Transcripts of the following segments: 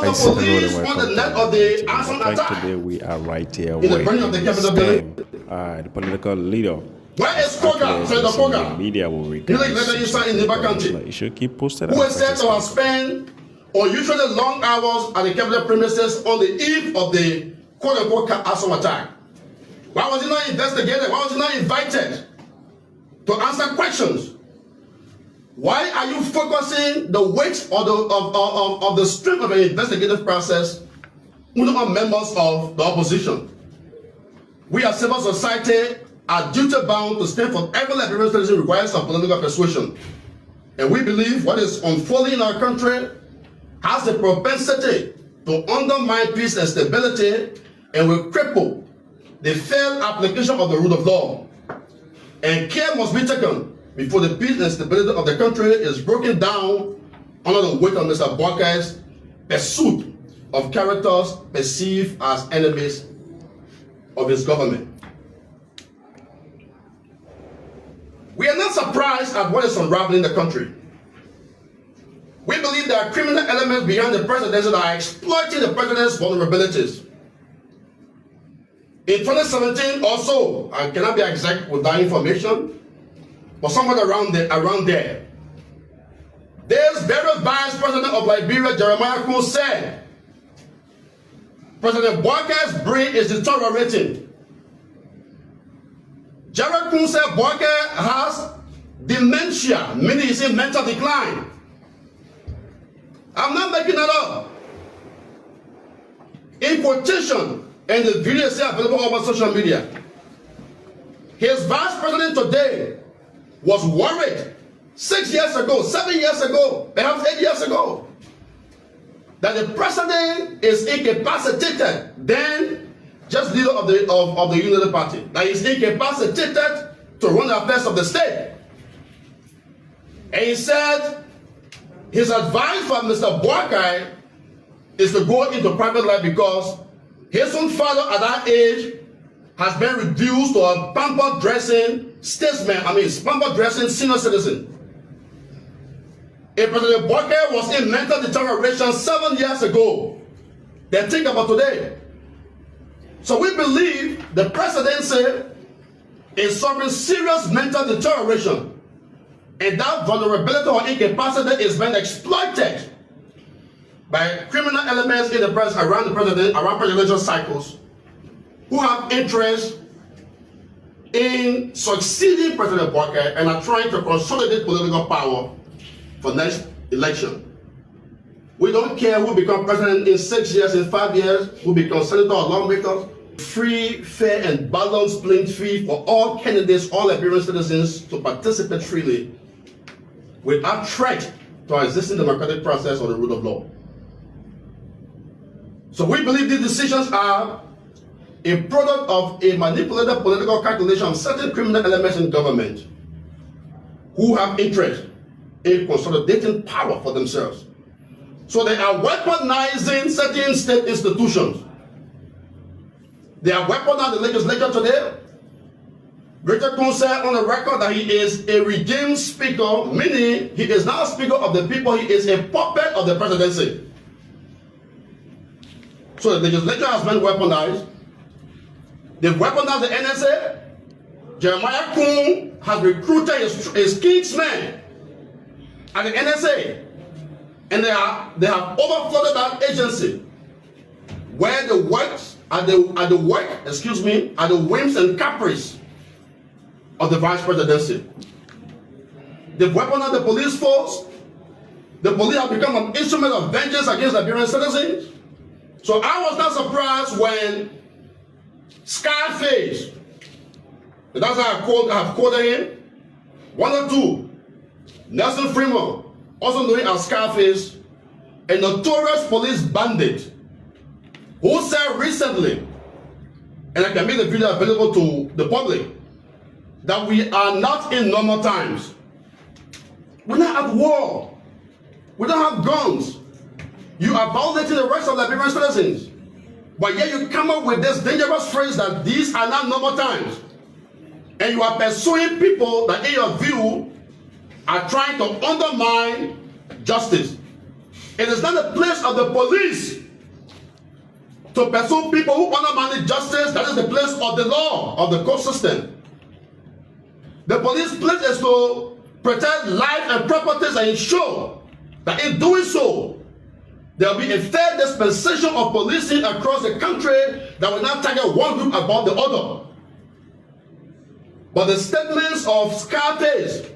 The police on the net of the arson attack. Today we are right here in the front of the Capitol building. The political leader. Where is Koga? So the Koga. Media will He's like letter inside in Liberian country. You should keep posted. Who is said to have spent unusually long hours at the Capitol premises on the eve of the quote-unquote arson attack. Why was he not investigated? Why was he not invited to answer questions? Why are you focusing the weight of the strength of an investigative process on members of the opposition? We as civil society are duty-bound to stand for every Liberian citizen requires of political persuasion. And we believe what is unfolding in our country has the propensity to undermine peace and stability and will cripple the fair application of the rule of law. And care must be taken before the peace and stability of the country is broken down under the weight of Mr. Barker's pursuit of characters perceived as enemies of his government. We are not surprised at what is unraveling the country. We believe there are criminal elements behind the presidency that are exploiting the president's vulnerabilities. In 2017 or so, I cannot be exact with that information, but somewhere around there, this very vice president of Liberia, Jeremiah Kun, said, President Barker's brain is deteriorating. Jeremiah Kun said Barker has dementia, meaning he's in mental decline. I'm not making that up. In quotation, and the video is available over social media. His vice president today was worried 6 years ago, 7 years ago, perhaps 8 years ago, that the president is incapacitated, then just leader of the Unity Party, that he's incapacitated to run the affairs of the state. And he said his advice for Mr. Barker is to go into private life because his own father at that age has been reduced to a pampered dressing statesman, pampered dressing senior citizen. If President Barker was in mental deterioration 7 years ago, then think about today. So we believe the presidency is suffering serious mental deterioration, and that vulnerability or incapacity is being exploited by criminal elements in the press around the president, around presidential cycles, who have interest in succeeding President Barker and are trying to consolidate political power for next election. We don't care who becomes president in 6 years, in 5 years, who becomes senator or lawmaker. Free, fair, and balanced playing field for all candidates, all Liberian citizens to participate freely without threat to our existing democratic process or the rule of law. So we believe these decisions are a product of a manipulated political calculation of certain criminal elements in government who have interest in consolidating power for themselves. So they are weaponizing certain state institutions. They are weaponizing the legislature today. Richard Kun said on the record that he is a redeemed speaker, meaning he is not a speaker of the people, he is a puppet of the presidency. So the legislature has been weaponized. They've weaponized the NSA. Jeremiah Kun has recruited his kingsmen at the NSA. And they have overflooded that agency where the works are the whims and caprice of the vice presidency. They've weaponized the police force. The police have become an instrument of vengeance against Liberian citizens. So I was not surprised when Scarface, that's how I have quoted him, 1 or 2, Nelson Freeman, also known as Scarface, a notorious police bandit, who said recently, and I can make the video available to the public, that we are not in normal times. We're not at war. We don't have guns. You are violating the rights of Liberian citizens. But yet you come up with this dangerous phrase that these are not normal times. And you are pursuing people that in your view are trying to undermine justice. It is not the place of the police to pursue people who undermine justice. That is the place of the law, of the court system. The police place is to protect life and properties and ensure that in doing so, there will be a fair dispensation of policing across the country that will not target one group above the other. But the statements of Scarface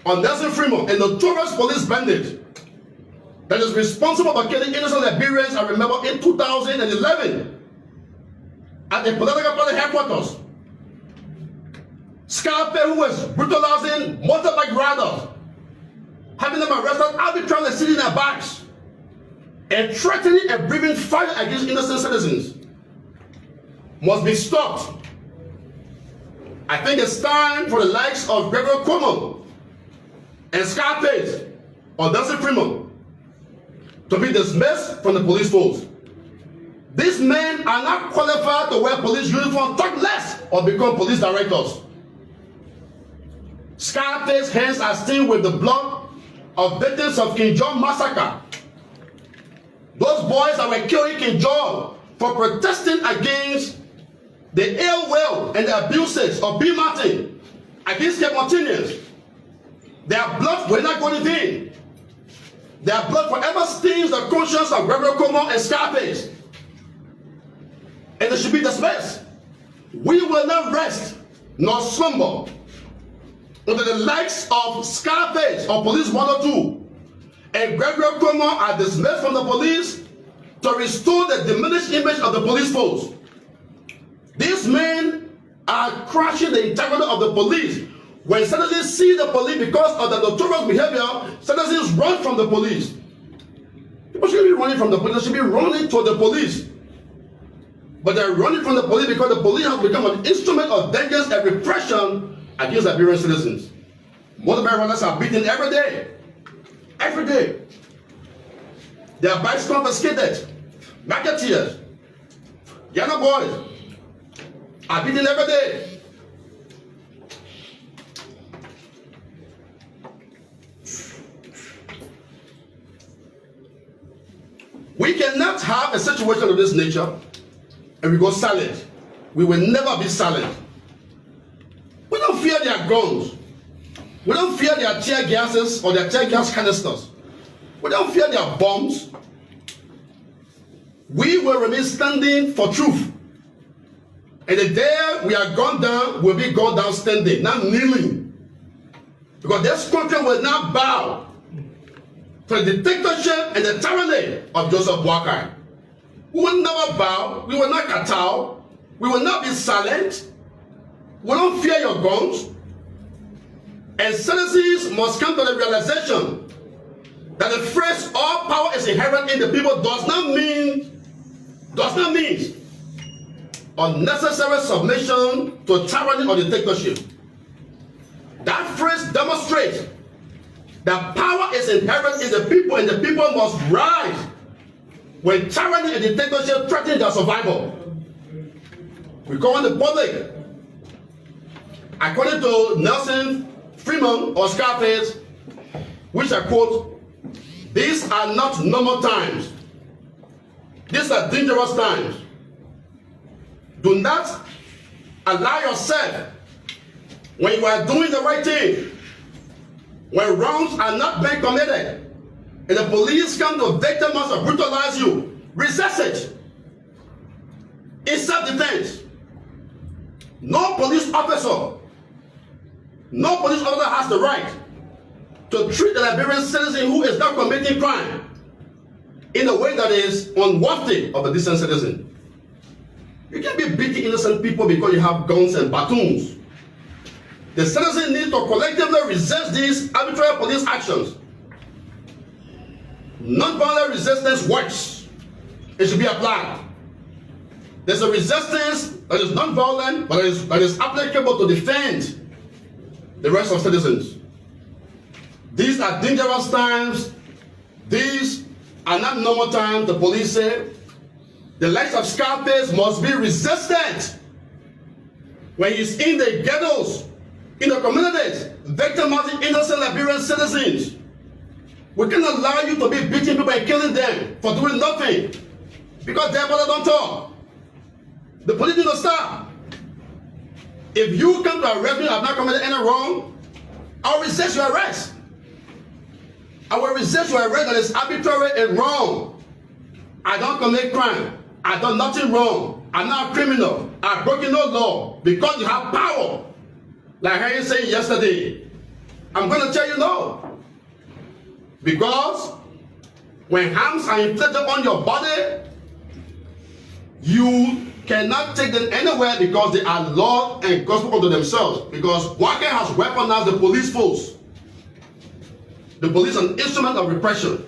on Nelson Freeman, a notorious police bandit that is responsible for killing innocent Liberians, I remember in 2011 at the political party headquarters. Scarface, who was brutalizing motorbike riders, having them arrested arbitrarily, sitting in their backs, and threatening and breathing fire against innocent citizens, must be stopped. I think it's time for the likes of Gregory Cuomo and Scarface or Nelson Freeman to be dismissed from the police force. These men are not qualified to wear police uniform, talk less, or become police directors. Scarface's hands are stained with the blood of victims of King John massacre. Those boys that were killed in King John for protesting against the ill will and the abuses of B. Martin against Cape Martinians. Their blood will not go in vain. Their blood forever stains the conscience of Gregory Cuomo and Scarface. And they should be dismissed. We will not rest nor slumber until the likes of Scarface or Police 102 and Gregory Cuomo are dismissed from the police to restore the diminished image of the police force. These men are crushing the integrity of the police. When citizens see the police because of the notorious behavior, citizens run from the police. People shouldn't be running from the police, they should be running to the police. But they're running from the police because the police has become an instrument of vengeance and repression against Liberian citizens. Motorbike riders are beaten every day. Every day. Their bikes confiscated. Marketeers, young boys are beaten every day. We cannot have a situation of this nature and we go silent. We will never be silent. We don't fear their guns. We don't fear their tear gases or their tear gas canisters. We don't fear their bombs. We will remain standing for truth. And the day we are gone down, we'll be gone down standing, not kneeling. Because this country will not bow to the dictatorship and the tyranny of Joseph Boakai. We will never bow. We will not kowtow. We will not be silent. We don't fear your guns. And citizens must come to the realization that the phrase all power is inherent in the people does not mean unnecessary submission to tyranny or dictatorship. That phrase demonstrates that power is inherent in the people and the people must rise when tyranny and dictatorship threaten their survival. We go on the public. According to Nelson Freeman or Scarface, which I quote, these are not normal times. These are dangerous times. Do not allow yourself, when you are doing the right thing, when wrongs are not being committed, and the police come to victimize or brutalize you, resist it. In self-defense. No police officer has the right to treat a Liberian citizen who is not committing crime in a way that is unworthy of a decent citizen. You can't be beating innocent people because you have guns and batons. The citizen needs to collectively resist these arbitrary police actions. Non-violent resistance works. It should be applied. There's a resistance that is non-violent, but that is applicable to defend the rest of citizens. These are dangerous times. These are not normal times, the police say. The likes of Scarface must be resisted. When he's in the ghettos, in the communities, victimizing innocent Liberian citizens. We cannot allow you to be beating people and killing them for doing nothing. Because their brother don't talk. The police need to stop. If you come to arrest me, I have not committed any wrong, I will resist your arrest. I will resist your arrest that is arbitrary and wrong. I don't commit crime. I done nothing wrong. I'm not a criminal. I've broken no law because you have power. Like I was saying yesterday, I'm going to tell you no. Because when harms are inflicted on your body, you cannot take them anywhere because they are law and gospel unto themselves. Because Waka has weaponized the police force. The police is an instrument of repression.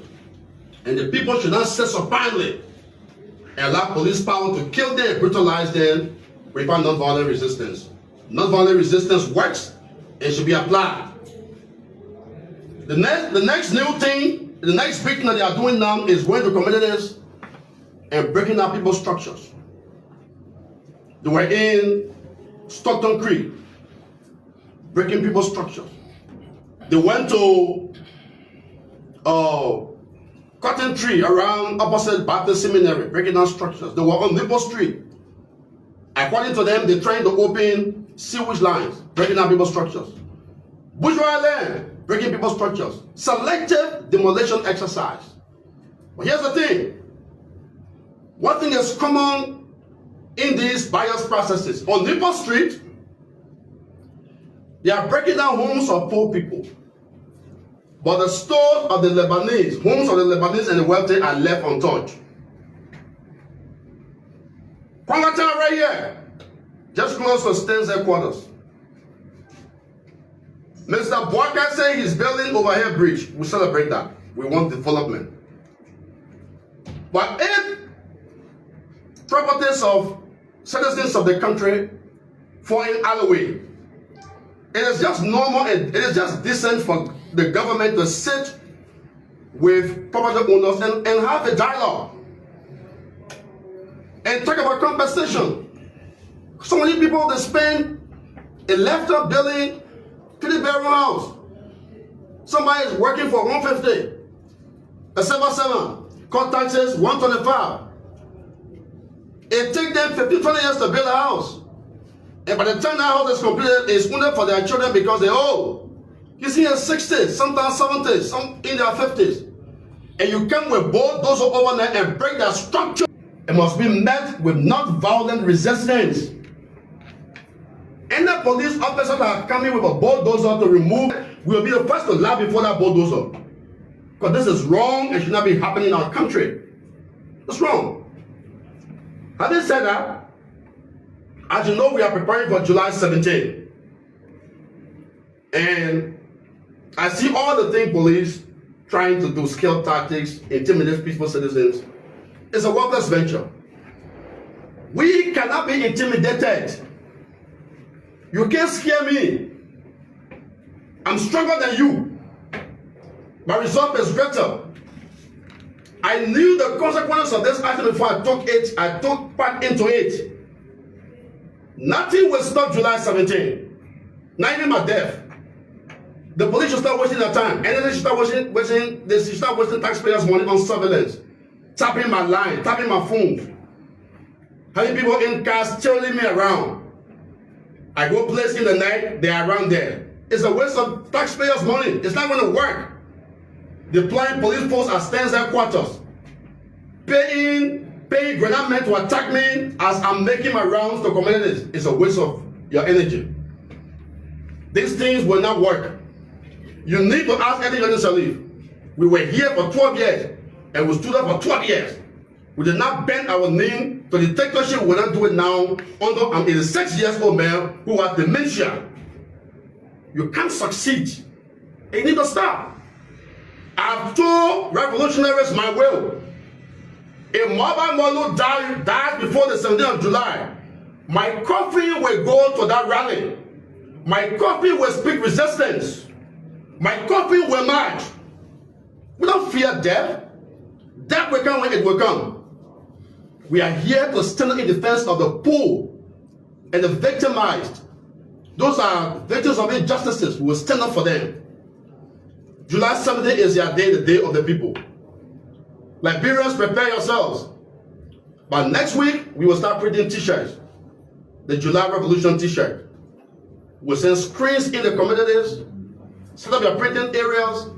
And the people should not sit supinely and allow police power to kill them and brutalize them without non-violent resistance. Non-violent resistance works and should be applied. The next new thing, the next big thing that they are doing now is going to communities and breaking up people's structures. They were in Stockton Creek, breaking people's structures. They went to Cotton Tree around opposite Baptist Seminary, breaking down structures. They were on Liberia Street. According to them, they're trying to open sewage lines, breaking down people's structures. Bourgeois land, breaking people's structures. Selective demolition exercise. But here's the thing. One thing is common in these bias processes. On Liberia Street, they are breaking down homes of poor people. But the stores of the Lebanese, homes of the Lebanese and the wealthy are left untouched. Pangatown right here, just close to Sten's headquarters. Mr. Boaka said he's building overhead bridge. We celebrate that. We want development. But if properties of citizens of the country fall in alleyway, it is just normal and it is just decent for the government to sit with property owners and have a dialogue and talk about compensation. So many people, they spend a left-up building, 3-bedroom house. Somebody is working for 150, a 7-7, cut taxes 125. It takes them 15-20 years to build a house. And by the time that house is completed, it's only for their children because they're old. You see in 60s, sometimes 70s, some in their 50s. And you come with bulldozers over there and break their structure. It must be met with not violent resistance. Any police officer that are coming with a bulldozer to remove it will be the first to laugh before that bulldozer. Because this is wrong and should not be happening in our country. It's wrong. Having said that, as you know, we are preparing for July 17. And I see all the things police trying to do, scale tactics, intimidate peaceful citizens. It's a worthless venture. We cannot be intimidated. You can't scare me. I'm stronger than you. My result is greater. I knew the consequences of this action before I took part into it. Nothing will stop July 17. Not even my death. The police should start wasting their time. And then they should start wasting taxpayers' money on surveillance. Tapping my line, tapping my phone. Having people in cars tailing me around. I go place in the night, they are around there. It's a waste of taxpayers' money. It's not going to work. Deploying police force at Sten's headquarters. Paying grenade men to attack me as I'm making my rounds to communities is a waste of your energy. These things will not work. You need to ask Eddie Johnson Salif. We were here for 12 years and we stood up for 12 years. We did not bend our knee to the dictatorship. We will not do it now under an 86-year-old man who has dementia. You can't succeed. You need to stop. I've told revolutionaries my will. If Morlu dies before the 17th of July, my coffin will go to that rally. My coffin will speak resistance. My coffin will march. We don't fear death. Death will come when it will come. We are here to stand in defense of the poor and the victimized. Those are victims of injustices. We will stand up for them. July 17th is your day, the day of the people. Liberians, prepare yourselves. But next week, we will start printing t-shirts. The July Revolution t-shirt. We'll send screens in the communities, set up your printing areas,